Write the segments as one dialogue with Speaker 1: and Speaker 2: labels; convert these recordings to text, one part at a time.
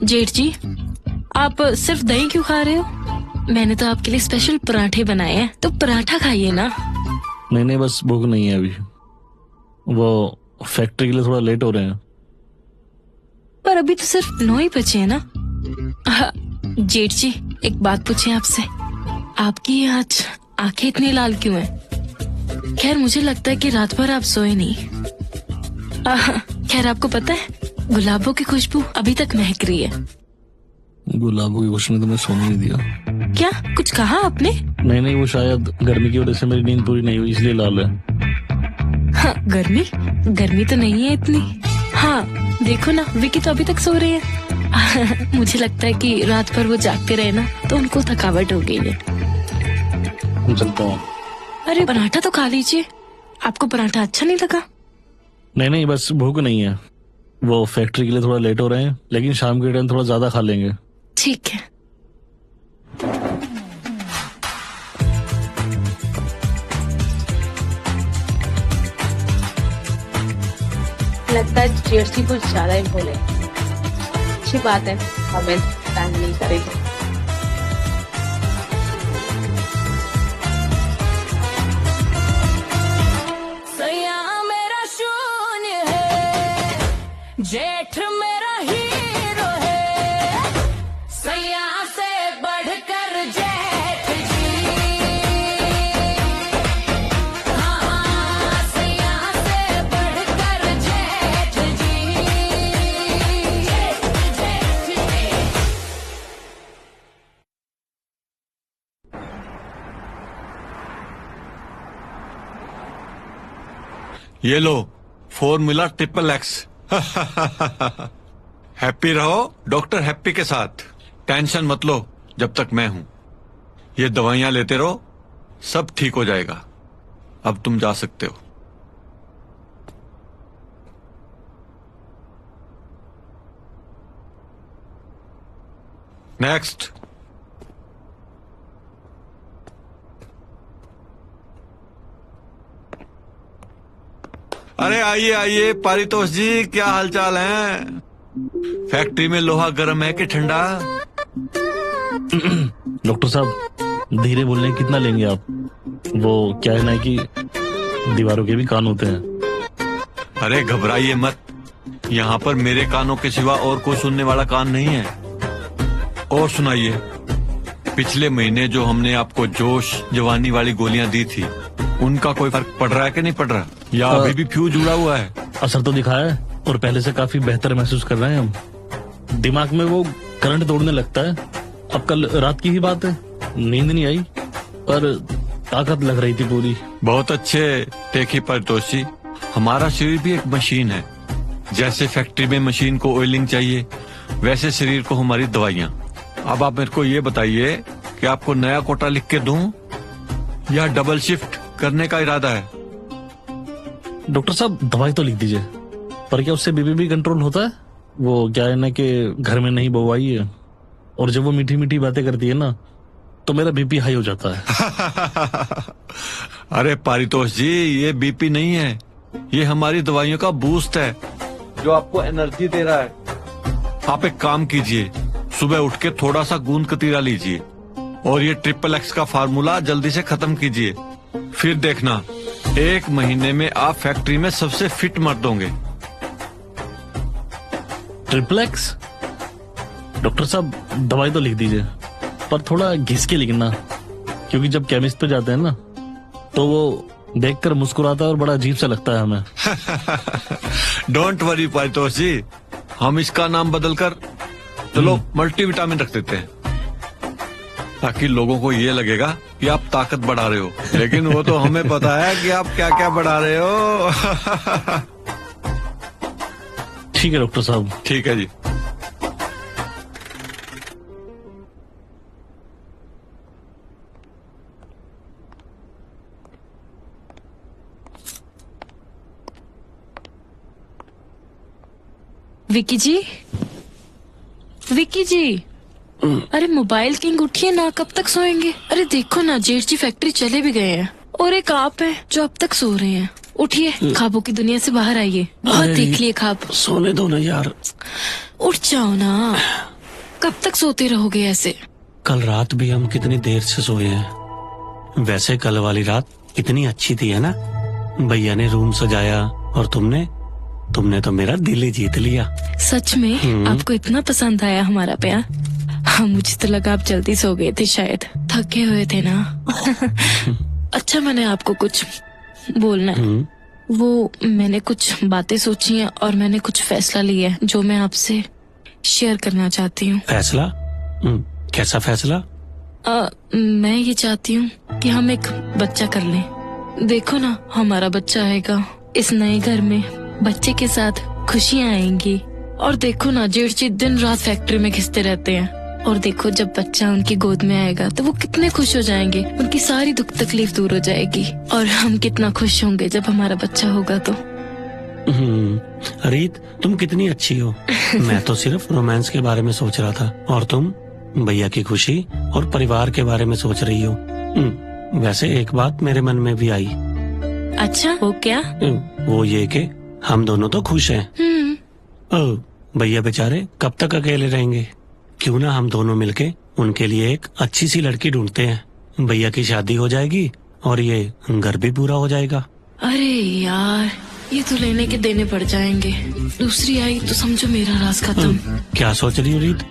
Speaker 1: जेठ जी, आप सिर्फ दही क्यों खा रहे हो? मैंने तो आपके लिए स्पेशल पराठे बनाए हैं, तो पराठा खाइए ना।
Speaker 2: नहीं, बस भूख नहीं है अभी। वो फैक्ट्री के लिए थोड़ा लेट हो रहे हैं।
Speaker 1: पर अभी तो सिर्फ 9 ही बचे हैं ना। हाँ, जेठ जी, एक बात पूछे आपसे, आपकी आज आंखें इतनी लाल क्यों हैं? खैर, मुझे लगता है कि रात भर आप सोए नहीं। खैर, आपको पता है, गुलाबों की खुशबू अभी तक महक रही है।
Speaker 2: गुलाबों की खुशबू ने तुम्हें सोने नहीं दिया।
Speaker 1: क्या कुछ कहा आपने?
Speaker 2: नहीं, वो शायद गर्मी की वजह से मेरी नींद पूरी नहीं हुई, इसलिए लाल है।
Speaker 1: हाँ, गर्मी तो नहीं है इतनी। हाँ, देखो ना, विकी तो अभी तक सो रहे हैं। मुझे लगता है कि रात भर वो जागते रहे ना, तो उनको थकावट हो गई है।
Speaker 2: चलता हूँ।
Speaker 1: अरे, पराठा तो खा लीजिए। आपको पराठा अच्छा नहीं लगा?
Speaker 2: नहीं, बस भूख नहीं है। वो फैक्ट्री के लिए थोड़ा लेट हो रहे हैं, लेकिन शाम के टाइम थोड़ा ज्यादा खा लेंगे।
Speaker 1: ठीक है।
Speaker 3: लगता है जेठ जी कुछ ज्यादा ही बोले। अच्छी बात है, हमें टाइम नहीं करेगी।
Speaker 4: मेरा शून्य है, जेठ मेरा हीरो है, सैया से बढ़कर जेठ जी। हाँ, सैया से बढ़कर जेठ जी।
Speaker 5: ये लो फॉर्मूला XXX। हैप्पी रहो डॉक्टर हैप्पी के साथ। टेंशन मत लो जब तक मैं हूं। ये दवाइयां लेते रहो, सब ठीक हो जाएगा। अब तुम जा सकते हो। नेक्स्ट। अरे आइए आइए पारितोष जी, क्या हालचाल है? फैक्ट्री में लोहा गर्म है कि ठंडा?
Speaker 2: डॉक्टर साहब, धीरे बोलने कितना लेंगे आप? वो क्या है ना कि दीवारों के भी कान होते हैं।
Speaker 5: अरे घबराइए मत, यहाँ पर मेरे कानों के सिवा और कोई सुनने वाला कान नहीं है। और सुनाइए, पिछले महीने जो हमने आपको जोश जवानी वाली गोलियां दी थी, उनका कोई फर्क पड़ रहा है कि नहीं पड़ रहा? या अभी भी फ्यूज जुड़ा हुआ है?
Speaker 2: असर तो दिखाया है और पहले से काफी बेहतर महसूस कर रहे हैं हम। दिमाग में वो करंट दौड़ने लगता है। अब कल रात की ही बात है, नींद नहीं आई पर ताकत लग रही थी पूरी।
Speaker 5: बहुत अच्छे टेकी पारितोष जी। हमारा शरीर भी एक मशीन है। जैसे फैक्ट्री में मशीन को ऑयलिंग चाहिए, वैसे शरीर को हमारी दवाइयाँ। अब आप मेरे को ये बताइए कि आपको नया कोटा लिख के दूं या डबल शिफ्ट करने का इरादा है?
Speaker 2: डॉक्टर साहब, दवाई तो लिख दीजिए, पर क्या उससे बीपी भी कंट्रोल होता है? वो क्या है ना कि घर में नहीं बहू आई है, और जब वो मीठी मीठी बातें करती है ना, तो मेरा बीपी हाई हो जाता है।
Speaker 5: अरे पारितोष जी, ये बीपी नहीं है, ये हमारी दवाइयों का बूस्ट है जो आपको एनर्जी दे रहा है। आप एक काम कीजिए, सुबह उठ के थोड़ा सा गूंद कतीरा लीजिए और ये XXX का फार्मूला जल्दी से खत्म कीजिए। फिर देखना, 1 महीने में आप फैक्ट्री में सबसे फिट मर्द होंगे।
Speaker 2: XXX? डॉक्टर साहब, दवाई तो लिख दीजिए, पर थोड़ा घिस के लिखना, क्योंकि जब केमिस्ट पे जाते हैं ना, तो वो देखकर मुस्कुराता है और बड़ा अजीब सा लगता है हमें।
Speaker 5: डोंट वरी पारितोष जी, हम इसका नाम बदलकर चलो मल्टीविटामिन रख देते हैं, ताकि लोगों को ये लगेगा कि आप ताकत बढ़ा रहे हो, लेकिन वो तो हमें पता है कि आप क्या क्या बढ़ा रहे हो।
Speaker 2: ठीक है डॉक्टर साहब।
Speaker 5: ठीक है जी।
Speaker 1: विकी जी, विकी जी, अरे मोबाइल किंग उठिए ना, कब तक सोएंगे? अरे देखो ना, जेठ जी फैक्ट्री चले भी गए हैं और एक आप है जो अब तक सो रहे हैं। उठिए, ख्वाबों की दुनिया से बाहर आइए। बहुत देख लिए ख्वाब।
Speaker 2: सोने दो ना यार।
Speaker 1: उठ जाओ ना। कब तक सोते रहोगे ऐसे?
Speaker 6: कल रात भी हम कितनी देर से सोए हैं। वैसे कल वाली रात कितनी अच्छी थी, है ना? भैया ने रूम सजाया और तुमने तो मेरा दिल ही जीत लिया।
Speaker 1: सच में आपको इतना पसंद आया हमारा प्यार? हाँ, मुझे तो लगा आप जल्दी सो गए थे, शायद थके हुए थे ना। अच्छा, मैंने आपको कुछ बोलना है। वो मैंने कुछ बातें सोची हैं और मैंने कुछ फैसला लिया है जो मैं आपसे शेयर करना चाहती हूँ।
Speaker 6: फैसला? कैसा फैसला?
Speaker 1: मैं ये चाहती हूँ कि हम एक बच्चा कर लें। देखो ना, हमारा बच्चा आएगा इस नए घर में, बच्चे के साथ खुशियाँ आएंगी। और देखो ना, जेठ जी दिन रात फैक्ट्री में घिसते रहते हैं। और देखो, जब बच्चा उनकी गोद में आएगा तो वो कितने खुश हो जाएंगे, उनकी सारी दुख तकलीफ दूर हो जाएगी। और हम कितना खुश होंगे जब हमारा बच्चा होगा तो।
Speaker 6: रीत, तुम कितनी अच्छी हो। मैं तो सिर्फ रोमांस के बारे में सोच रहा था और तुम भैया की खुशी और परिवार के बारे में सोच रही हो। वैसे एक बात मेरे मन में भी आई।
Speaker 1: अच्छा, वो क्या?
Speaker 6: वो ये कि हम दोनों तो खुश हैं। भैया बेचारे कब तक अकेले रहेंगे? क्यों ना हम दोनों मिलके उनके लिए एक अच्छी सी लड़की ढूंढते हैं। भैया की शादी हो जाएगी और ये घर भी पूरा हो जाएगा।
Speaker 1: अरे यार, ये तो लेने के देने पड़ जाएंगे। दूसरी आई तो समझो मेरा राज खत्म।
Speaker 6: क्या सोच रही हो रीत?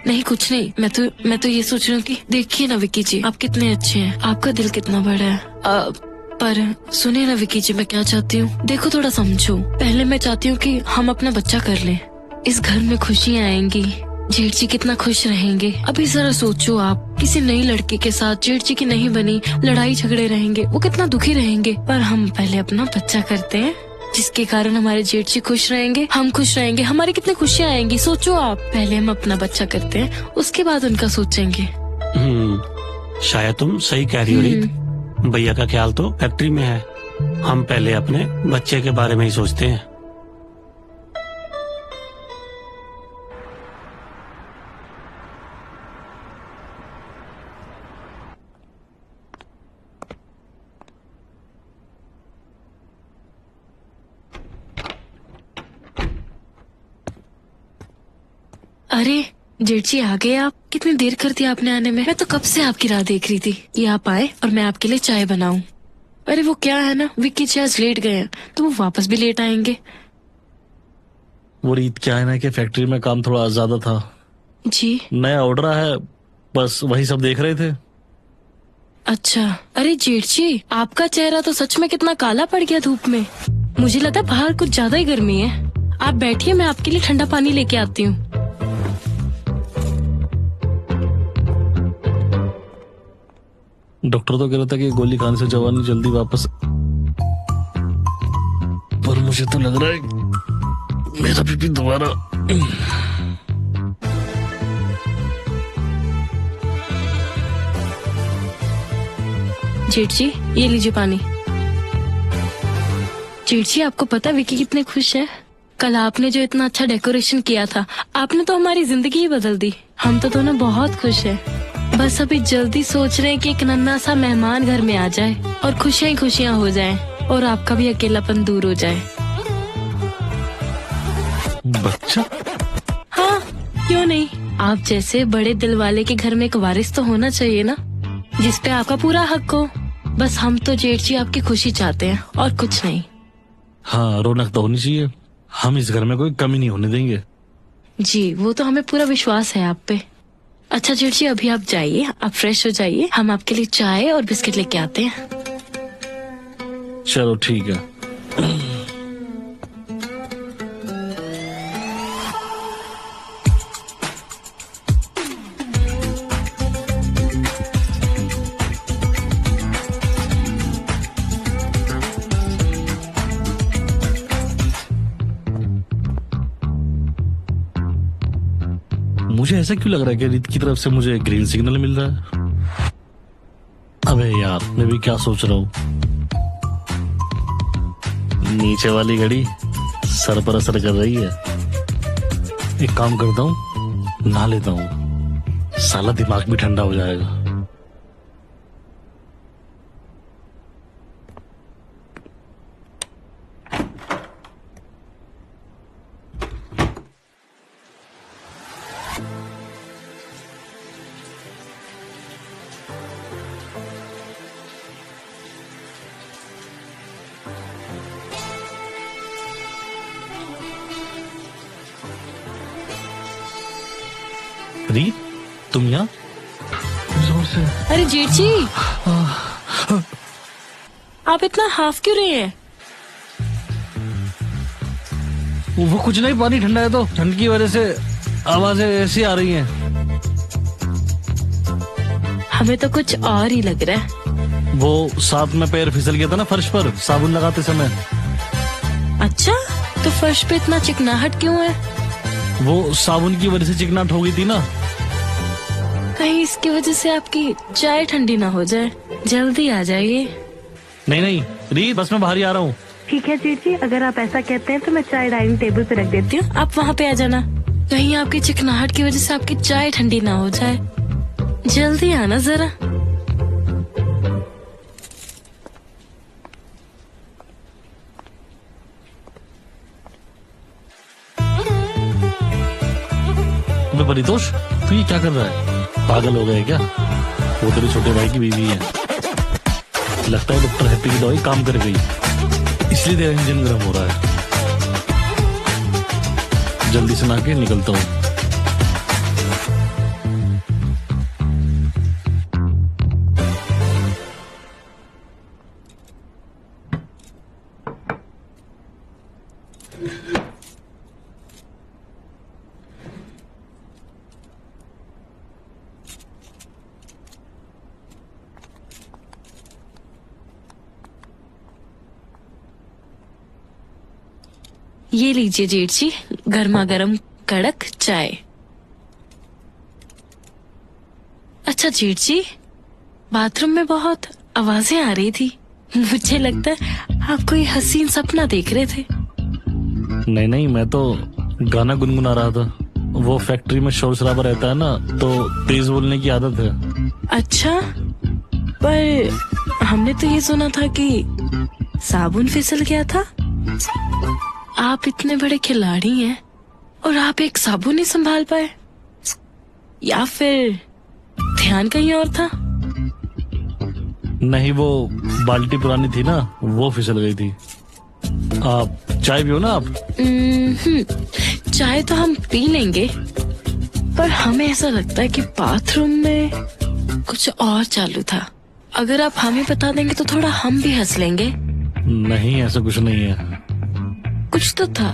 Speaker 1: नहीं, कुछ नहीं। मैं तो ये सोच रही हूँ कि देखिए ना विक्की जी, आप कितने अच्छे हैं, आपका दिल कितना बड़ा है। पर सुनिए ना विक्की जी, मैं क्या चाहती हूँ, देखो थोड़ा समझो। पहले मैं चाहती हूँ कि हम अपना बच्चा कर लें, इस घर में खुशियाँ आएंगी, जेठ जी कितना खुश रहेंगे। अभी जरा सोचो, आप किसी नई लड़की के साथ जेठ जी की नहीं बनी, लड़ाई झगड़े रहेंगे, वो कितना दुखी रहेंगे। पर हम पहले अपना बच्चा करते हैं, जिसके कारण हमारे जेठ जी खुश रहेंगे, हम खुश रहेंगे, हमारी कितनी खुशियाँ आएंगी। सोचो आप, पहले हम अपना बच्चा करते हैं, उसके बाद उनका सोचेंगे।
Speaker 6: शायद तुम सही कह रही हो रीत। भैया का ख्याल तो फैक्ट्री में है, हम पहले अपने बच्चे के बारे में ही सोचते हैं।
Speaker 1: अरे जेठ जी, आ गए आप? कितनी देर कर दी आपने आने में? मैं तो कब से आपकी राह देख रही थी, ये आप आए और मैं आपके लिए चाय बनाऊं। अरे वो क्या है ना, विक्की जी आज लेट गए हैं तो वो वापस भी लेट आएंगे।
Speaker 2: वो रीत क्या है ना कि फैक्ट्री में काम थोड़ा ज्यादा था।
Speaker 1: जी,
Speaker 2: नया ऑर्डर है, बस वही सब देख रहे थे।
Speaker 1: अच्छा। अरे जेठ जी, आपका चेहरा तो सच में कितना काला पड़ गया धूप में। मुझे लगता है बाहर कुछ ज्यादा ही गर्मी है। आप बैठिए, मैं आपके लिए ठंडा पानी लेके आती हूँ।
Speaker 2: डॉक्टर तो कह रहा था कि गोली खाने से जवानी जल्दी वापस, पर मुझे तो लग रहा है मेरा बीपी दोबारा।
Speaker 1: जेठ जी, ये लीजिए पानी। जेठ जी, आपको पता विक्की कितने खुश है? कल आपने जो इतना अच्छा डेकोरेशन किया था, आपने तो हमारी जिंदगी ही बदल दी। हम तो दोनों बहुत खुश हैं। बस अभी जल्दी सोच रहे हैं कि एक नन्हा सा मेहमान घर में आ जाए और खुशियां ही खुशियां हो जाएं और आपका भी अकेलापन दूर हो जाए।
Speaker 2: बच्चा?
Speaker 1: हाँ, क्यों नहीं। आप जैसे बड़े दिल वाले के घर में एक वारिस तो होना चाहिए ना, जिसपे आपका पूरा हक हो। बस हम तो जेठ जी आपकी खुशी चाहते हैं और कुछ नहीं।
Speaker 2: हाँ, रौनक तो होनी चाहिए। हम इस घर में कोई कमी नहीं होने देंगे।
Speaker 1: जी, वो तो हमें पूरा विश्वास है आप पे। अच्छा जेठ जी, अभी आप जाइए, आप फ्रेश हो जाइए, हम आपके लिए चाय और बिस्किट लेके आते हैं।
Speaker 2: चलो ठीक है। मुझे ऐसा क्यों लग रहा है कि रीत की तरफ से मुझे ग्रीन सिग्नल मिल रहा है? अबे यार, मैं भी क्या सोच रहा हूँ। नीचे वाली घड़ी सर पर असर कर रही है। एक काम करता हूँ, नहा लेता हूँ, साला दिमाग भी ठंडा हो जाएगा। रीत, तुम यहाँ? जोर से।
Speaker 1: अरे जेठ जी, आप इतना हाफ क्यों रहे हैं?
Speaker 2: वो कुछ नहीं, पानी ठंडा है तो ठंड की वजह से आवाजें ऐसी आ रही हैं।
Speaker 1: हमें तो कुछ और ही लग रहा है।
Speaker 2: वो साथ में पैर फिसल गया था ना फर्श पर साबुन लगाते समय।
Speaker 1: अच्छा, तो फर्श पे इतना चिकनाहट क्यों है?
Speaker 2: वो साबुन की वजह से चिकनाहट हो गई थी ना।
Speaker 1: कहीं इसकी वजह से आपकी चाय ठंडी ना हो जाए। जल्दी आ जाइए।
Speaker 2: नहीं नहीं रीत, बस मैं बाहर ही आ रहा हूँ।
Speaker 1: ठीक है जेठ जी, अगर आप ऐसा कहते हैं तो मैं चाय डाइनिंग टेबल पे रख देती हूँ, आप वहाँ पे आ जाना। कहीं आपकी चिकनाहट की वजह से आपकी चाय ठंडी ना हो जाए। जल्दी आना जरा।
Speaker 2: अबे परितोष, तू ये क्या कर रहा है? पागल हो गए क्या? वो तेरे छोटे भाई की बीवी है। लगता है डॉक्टर हैप्पी की दवाई काम कर गई, इसलिए तेरा इंजन गर्म हो रहा है। जल्दी से नहा के निकलता हूँ।
Speaker 1: ये लीजिए जेठ जी, गर्मा गर्म कड़क चाय। अच्छा जेठ जी, बाथरूम में बहुत आवाजें आ रही थी। मुझे लगता है आप कोई हसीन सपना देख रहे थे।
Speaker 2: नहीं नहीं, मैं तो गाना गुनगुना रहा था। वो फैक्ट्री में शोर शराबा रहता है ना, तो तेज बोलने की आदत है।
Speaker 1: अच्छा, पर हमने तो ये सुना था कि साबुन फिसल गया था। आप इतने बड़े खिलाड़ी हैं और आप एक साबुन नहीं संभाल पाए, या फिर ध्यान कहीं और था?
Speaker 2: नहीं, वो बाल्टी पुरानी थी ना, वो फिसल गई थी। आप चाय पियो ना आप।
Speaker 1: चाय तो हम पी लेंगे, पर हमें ऐसा लगता है कि बाथरूम में कुछ और चालू था। अगर आप हमें बता देंगे तो थोड़ा हम भी हंस लेंगे।
Speaker 2: नहीं, ऐसा कुछ नहीं है।
Speaker 1: कुछ तो था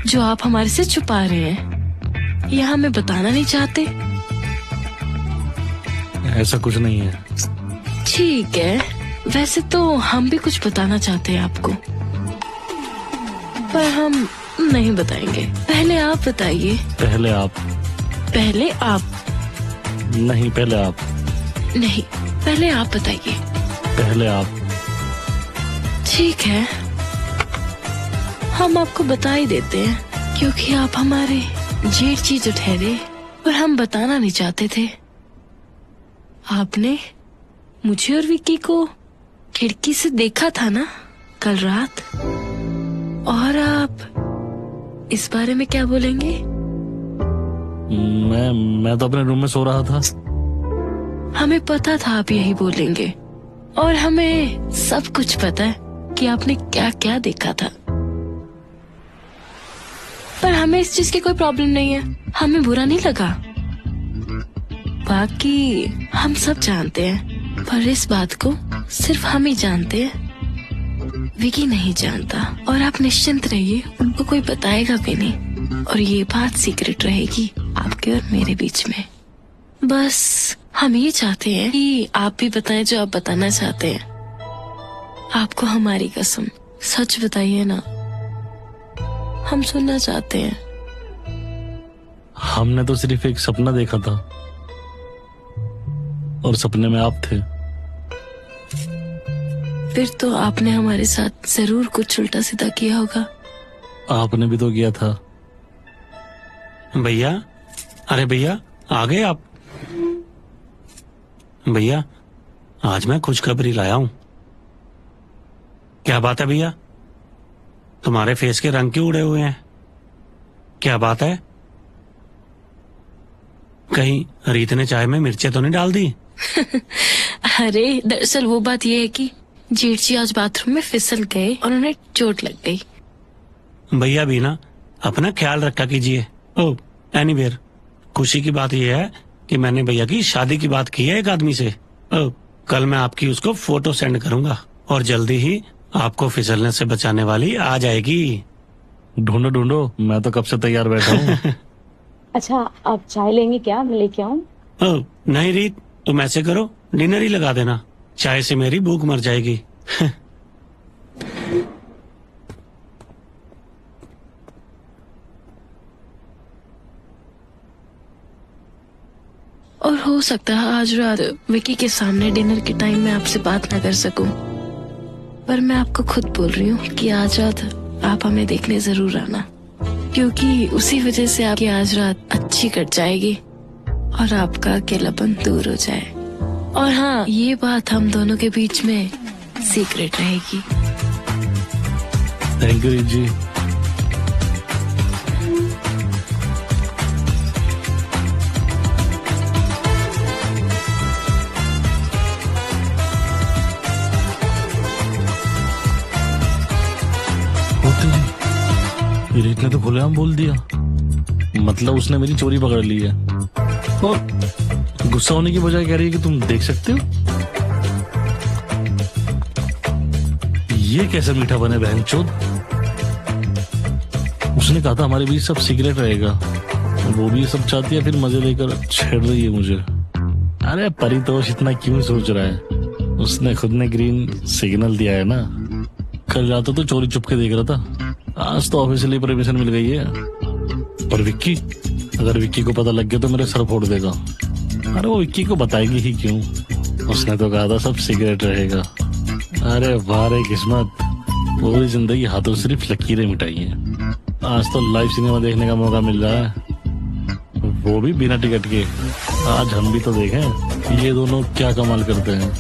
Speaker 1: जो आप हमारे से छुपा रहे हैं, या हमें बताना नहीं चाहते।
Speaker 2: ऐसा कुछ नहीं है।
Speaker 1: ठीक है, वैसे तो हम भी कुछ बताना चाहते हैं आपको, पर हम नहीं बताएंगे। पहले आप बताइए।
Speaker 2: पहले आप।
Speaker 1: पहले आप
Speaker 2: नहीं, पहले आप।
Speaker 1: नहीं, पहले आप बताइए।
Speaker 2: पहले आप।
Speaker 1: ठीक है, हम आपको बता ही देते हैं, क्योंकि आप हमारे जेठ जी जो ठहरे, पर हम बताना नहीं चाहते थे। आपने मुझे और विक्की को खिड़की से देखा था ना कल रात, और आप इस बारे में क्या बोलेंगे?
Speaker 2: मैं तो अपने रूम में सो रहा था।
Speaker 1: हमें पता था आप यही बोलेंगे, और हमें सब कुछ पता है कि आपने क्या क्या देखा था। पर हमें इस चीज की कोई प्रॉब्लम नहीं है, हमें बुरा नहीं लगा। बाकी हम सब जानते हैं, पर इस बात को सिर्फ हम ही जानते हैं, विकी नहीं जानता। और आप निश्चिंत रहिए, उनको कोई बताएगा भी नहीं, और ये बात सीक्रेट रहेगी आपके और मेरे बीच में। बस हम ये चाहते हैं कि आप भी बताएं जो आप बताना चाहते हैं। आपको हमारी कसम सच बताइए ना, हम सुनना चाहते हैं।
Speaker 2: हमने तो सिर्फ एक सपना देखा था, और सपने में आप थे।
Speaker 1: फिर तो आपने हमारे साथ जरूर कुछ उल्टा सीधा किया होगा।
Speaker 2: आपने भी तो किया था।
Speaker 6: भैया, अरे भैया आ गए आप? भैया, आज मैं खुशखबरी लाया हूं। क्या बात है भैया? तुम्हारे फेस के रंग क्यों उड़े हुए हैं? क्या बात है? कहीं रीत ने चाय में मिर्चें तो नहीं डाल दी?
Speaker 1: अरे दरअसल वो बात ये है कि जेठ जी आज बाथरूम में फिसल गए और उन्हें चोट लग गई।
Speaker 6: भैया भी ना अपना ख्याल रखा कीजिए। ओह एनीवेयर, खुशी की बात यह है कि मैंने भैया की शादी की बात की है एक आदमी से। कल मैं आपकी उसको फोटो सेंड करूंगा और जल्दी ही आपको फिसलने से बचाने वाली आ जाएगी।
Speaker 2: ढूंढो ढूंढो, मैं तो कब से तैयार बैठा हूँ।
Speaker 3: अच्छा, आप चाय लेंगे क्या? मैं लेके आऊँ?
Speaker 6: नहीं रीत, तुम ऐसे करो, डिनर ही लगा देना, चाय से मेरी भूख मर जाएगी।
Speaker 1: और हो सकता है आज रात विकी के सामने डिनर के टाइम में आपसे बात ना कर सकूं, पर मैं आपको खुद बोल रही हूँ कि आज रात आप हमें देखने जरूर आना, क्योंकि उसी वजह से आपकी आज रात अच्छी कट जाएगी और आपका अकेलापन दूर हो जाए। और हाँ, ये बात हम दोनों के बीच में सीक्रेट रहेगी।
Speaker 2: थैंक यू रीत जी। रीत ने तो खुलेआम बोल दिया, मतलब उसने मेरी चोरी पकड़ ली है और गुस्सा होने की बजाय कह रही है कि तुम देख सकते हो। ये कैसा मीठा बने बहनचोद। उसने कहा था हमारे बीच सब सीक्रेट रहेगा, वो भी ये सब चाहती है, फिर मजे लेकर छेड़ रही है मुझे। अरे परितोष इतना क्यों सोच रहा है, उसने खुद ने ग्रीन सिग्नल दिया है ना। कल रात तो चोरी चुप के देख रहा था, आज तो ऑफिशियली परमिशन मिल गई है। और विक्की, अगर विक्की को पता लग गया तो मेरे सर फोड़ देगा। अरे वो विक्की को बताएगी ही क्यों, उसने तो कहा था सब सीक्रेट रहेगा। अरे वाह रे किस्मत, पूरी जिंदगी हाथों सिर्फ लकीरें मिटाई है, आज तो लाइव सिनेमा देखने का मौका मिल रहा है, वो भी बिना टिकट के। आज हम भी तो देखें ये दोनों क्या कमाल करते हैं।